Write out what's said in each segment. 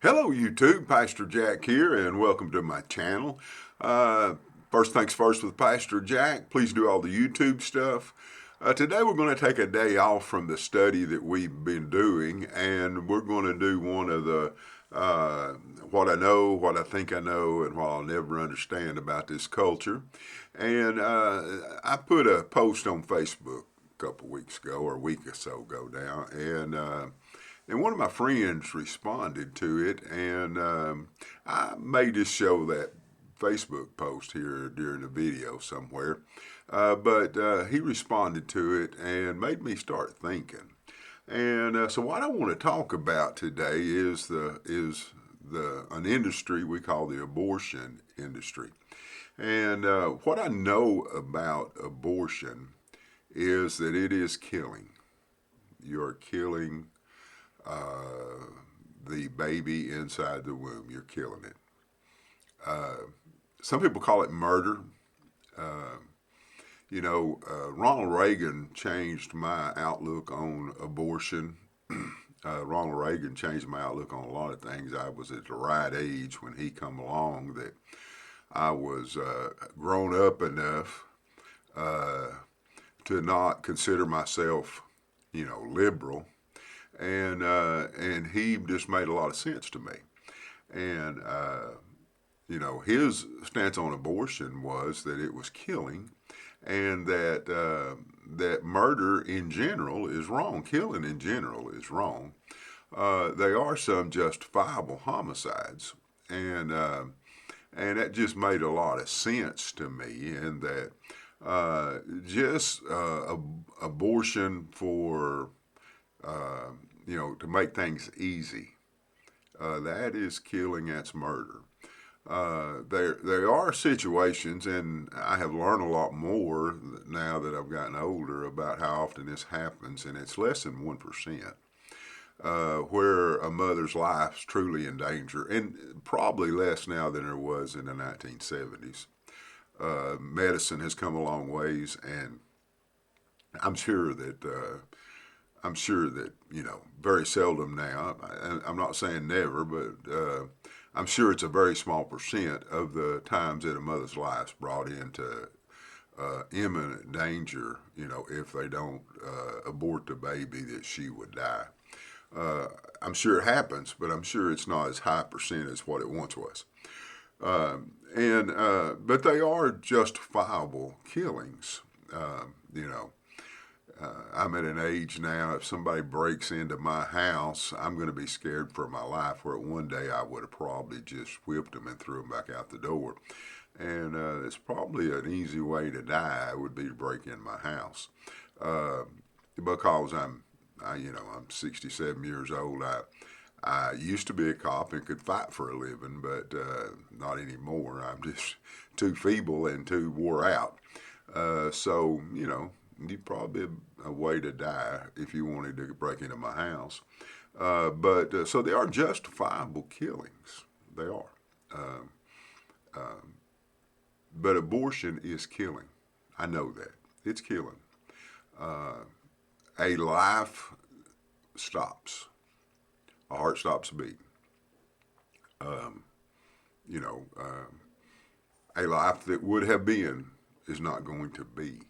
Hello, YouTube. Pastor Jack here, and welcome to my channel. First things first with Pastor Jack. Please do all the YouTube stuff. Today we're going to take a day off from the study that we've been doing, and we're going to do one of the uh, what I know, what I think I know, and what I'll never understand about this culture. And I put a post on Facebook a couple weeks ago, or a week or so ago now, and one of my friends responded to it, and I may just show that Facebook post here during the video somewhere. But he responded to it and made me start thinking. And so what I want to talk about today is the an industry we call the abortion industry. And what I know about abortion is that it is killing. You're killing uh, the baby inside the womb. You're killing it. Uh, some people call it murder. Uh, Ronald Reagan changed my outlook on abortion. Ronald Reagan changed my outlook on a lot of things. I was at the right age when he come along that I was grown up enough uh, to not consider myself, liberal, and he just made a lot of sense to me. And his stance on abortion was that it was killing, and that murder in general is wrong. Killing in general is wrong. There are some justifiable homicides, and uh, and that just made a lot of sense to me. And that just abortion for to make things easy, that is killing. That's murder. There are situations, and I have learned a lot more now that I've gotten older about how often this happens, and it's less than 1%, where a mother's life is truly in danger, and probably less now than there was in the 1970s. Medicine has come a long ways, and I'm sure that very seldom now. I'm not saying never, but I'm sure it's a very small percent of the times that a mother's life is brought into imminent danger. If they don't abort the baby, that she would die. I'm sure it happens, but I'm sure it's not as high percent as what it once was. And But they are justifiable killings. Um, you know, I'm at an age now, if somebody breaks into my house, I'm going to be scared for my life, where one day I would have probably just whipped them and threw them back out the door. And it's probably an easy way to die would be to break in my house. Uh, because I'm 67 years old. I used to be a cop and could fight for a living, but not anymore. I'm just too feeble and too wore out. So, you probably a way to die if you wanted to break into my house. But so they are justifiable killings. They are. Um, um, but abortion is killing. I know that. It's killing. Uh, a life stops. A heart stops beating. Um, you know, um, a life that would have been is not going to be.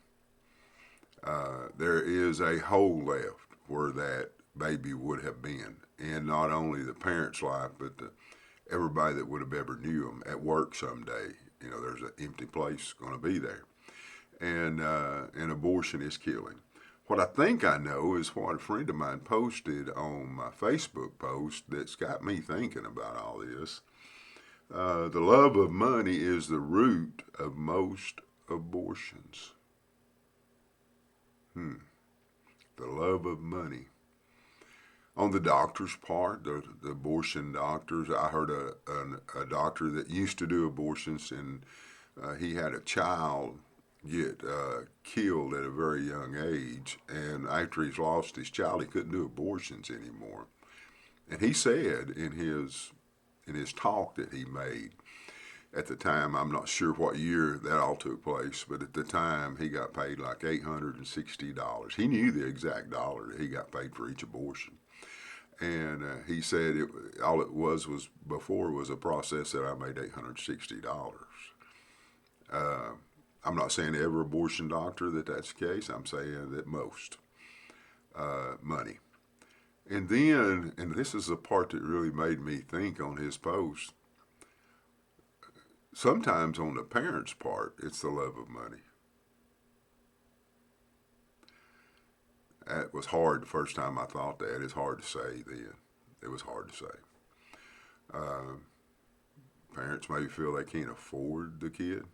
There is a hole left where that baby would have been, and not only the parent's life, but everybody that would have ever knew them at work someday. There's an empty place going to be there, and abortion is killing. What I think I know is what a friend of mine posted on my Facebook post that's got me thinking about all this. The love of money is the root of most abortions. Hmm. The love of money. On the doctor's part, the abortion doctors, I heard a doctor that used to do abortions, and he had a child get killed at a very young age. And after he's lost his child, he couldn't do abortions anymore. And he said in his talk that he made at the time, I'm not sure what year that all took place, but at the time he got paid like $860. He knew the exact dollar that he got paid for each abortion. And he said all it was before was a process that I made $860. Uh, I'm not saying every abortion doctor that's the case. I'm saying that most money. And then, and this is the part that really made me think on his post. Sometimes on the parents' part, it's the love of money. That was hard the first time I thought that. It's hard to say then. It was hard to say. Uh, Parents maybe feel they can't afford the kid.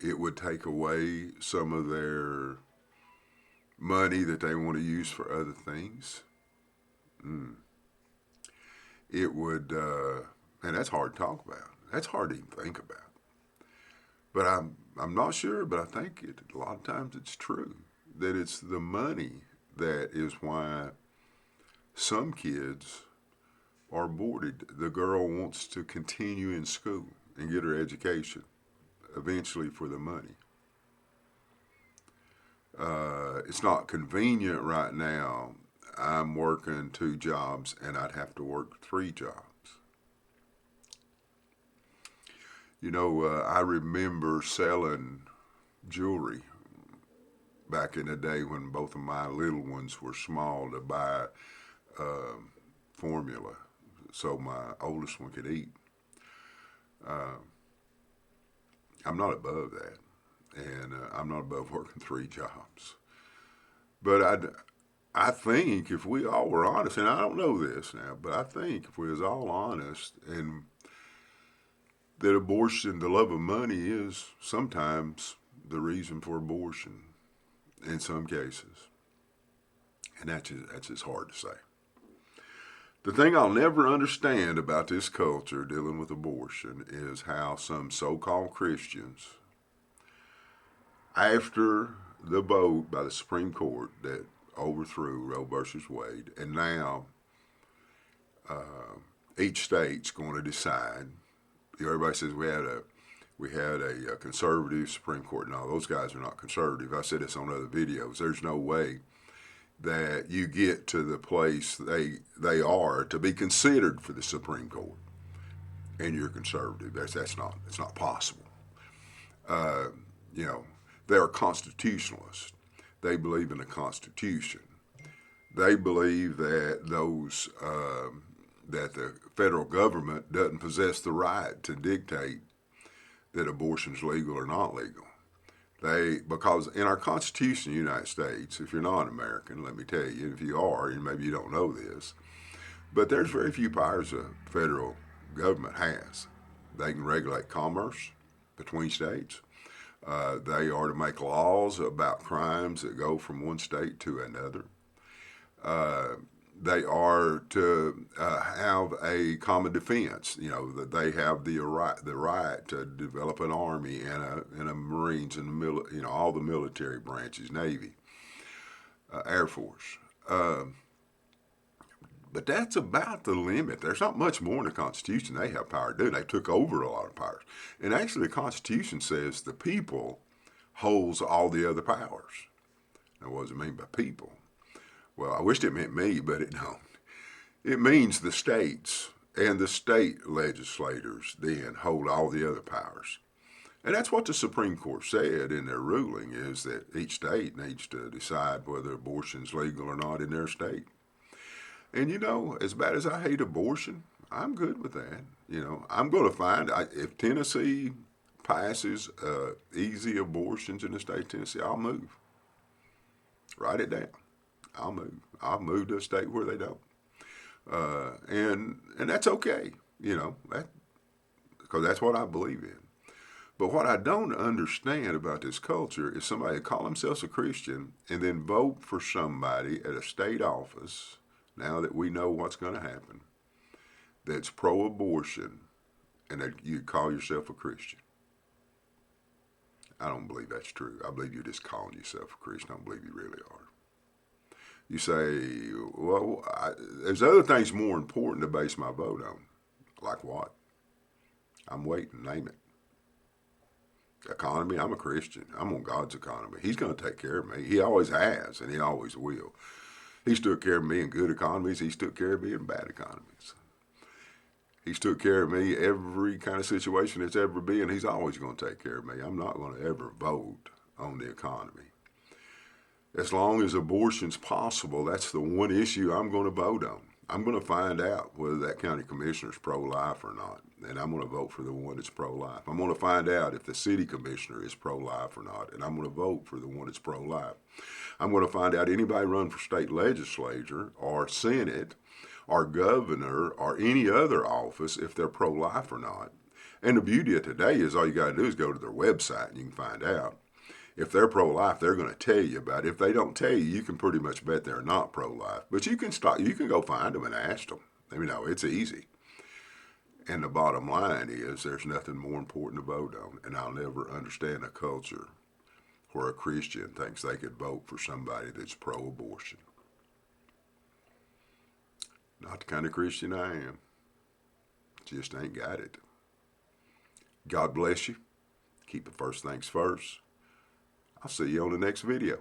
It would take away some of their money that they want to use for other things. Mm. It would, and that's hard to talk about. That's hard to even think about. But I'm not sure, but I think a lot of times it's true that it's the money that is why some kids are boarded. The girl wants to continue in school and get her education, eventually for the money. It's not convenient right now. I'm working 2 jobs and I'd have to work 3 jobs. I remember selling jewelry back in the day when both of my little ones were small to buy formula so my oldest one could eat. Uh, I'm not above that, and I'm not above working 3 jobs. But I think if we all were honest, and I don't know this now, but I think if we was all honest, and that abortion, the love of money, is sometimes the reason for abortion in some cases, and that's just hard to say. The thing I'll never understand about this culture dealing with abortion is how some so-called Christians, after the vote by the Supreme Court that overthrew Roe versus Wade, and now each state's going to decide. Everybody says we had a conservative Supreme Court. No, those guys are not conservative. I said this on other videos. There's no way that you get to the place they are to be considered for the Supreme Court, and you're conservative. That's not possible. Uh, you know, they're constitutionalists. They believe in the Constitution. They believe that that the federal government doesn't possess the right to dictate that abortion's legal or not legal. Because in our Constitution of the United States, if you're not an American, let me tell you, if you are, and maybe you don't know this, but there's very few powers the federal government has. They can regulate commerce between states. They are to make laws about crimes that go from one state to another. Uh, they are to have a common defense. That they have the right to develop an army and a Marines and all the military branches, Navy, Air Force. But that's about the limit. There's not much more in the Constitution they have power to do. They took over a lot of powers. And actually, the Constitution says the people holds all the other powers. Now, what does it mean by people? Well, I wished it meant me, but it don't. It means the states and the state legislators then hold all the other powers. And that's what the Supreme Court said in their ruling, is that each state needs to decide whether abortion's legal or not in their state. And as bad as I hate abortion, I'm good with that. I'm going to find, if Tennessee passes easy abortions in the state of Tennessee, I'll move. Write it down. I'll move. I'll move to a state where they don't. And that's okay, because that's what I believe in. But what I don't understand about this culture is somebody who call themselves a Christian and then vote for somebody at a state office, now that we know what's going to happen, that's pro-abortion, and that you call yourself a Christian. I don't believe that's true. I believe you're just calling yourself a Christian. I don't believe you really are. You say, well, there's other things more important to base my vote on. Like what? I'm waiting. Name it. Economy, I'm a Christian. I'm on God's economy. He's going to take care of me. He always has, and he always will. He's took care of me in good economies. He's took care of me in bad economies. He's took care of me every kind of situation that's ever been. He's always going to take care of me. I'm not going to ever vote on the economy. As long as abortion's possible, that's the one issue I'm going to vote on. I'm going to find out whether that county commissioner is pro-life or not, and I'm going to vote for the one that's pro-life. I'm going to find out if the city commissioner is pro-life or not, and I'm going to vote for the one that's pro-life. I'm going to find out anybody run for state legislature or senate or governor or any other office if they're pro-life or not. And the beauty of today is all you got to do is go to their website and you can find out. If they're pro-life, they're going to tell you about it. If they don't tell you, you can pretty much bet they're not pro-life. But you can stop. You can go find them and ask them. It's easy. And the bottom line is there's nothing more important to vote on. And I'll never understand a culture where a Christian thinks they could vote for somebody that's pro-abortion. Not the kind of Christian I am. Just ain't got it. God bless you. Keep the first things first. I'll see you on the next video.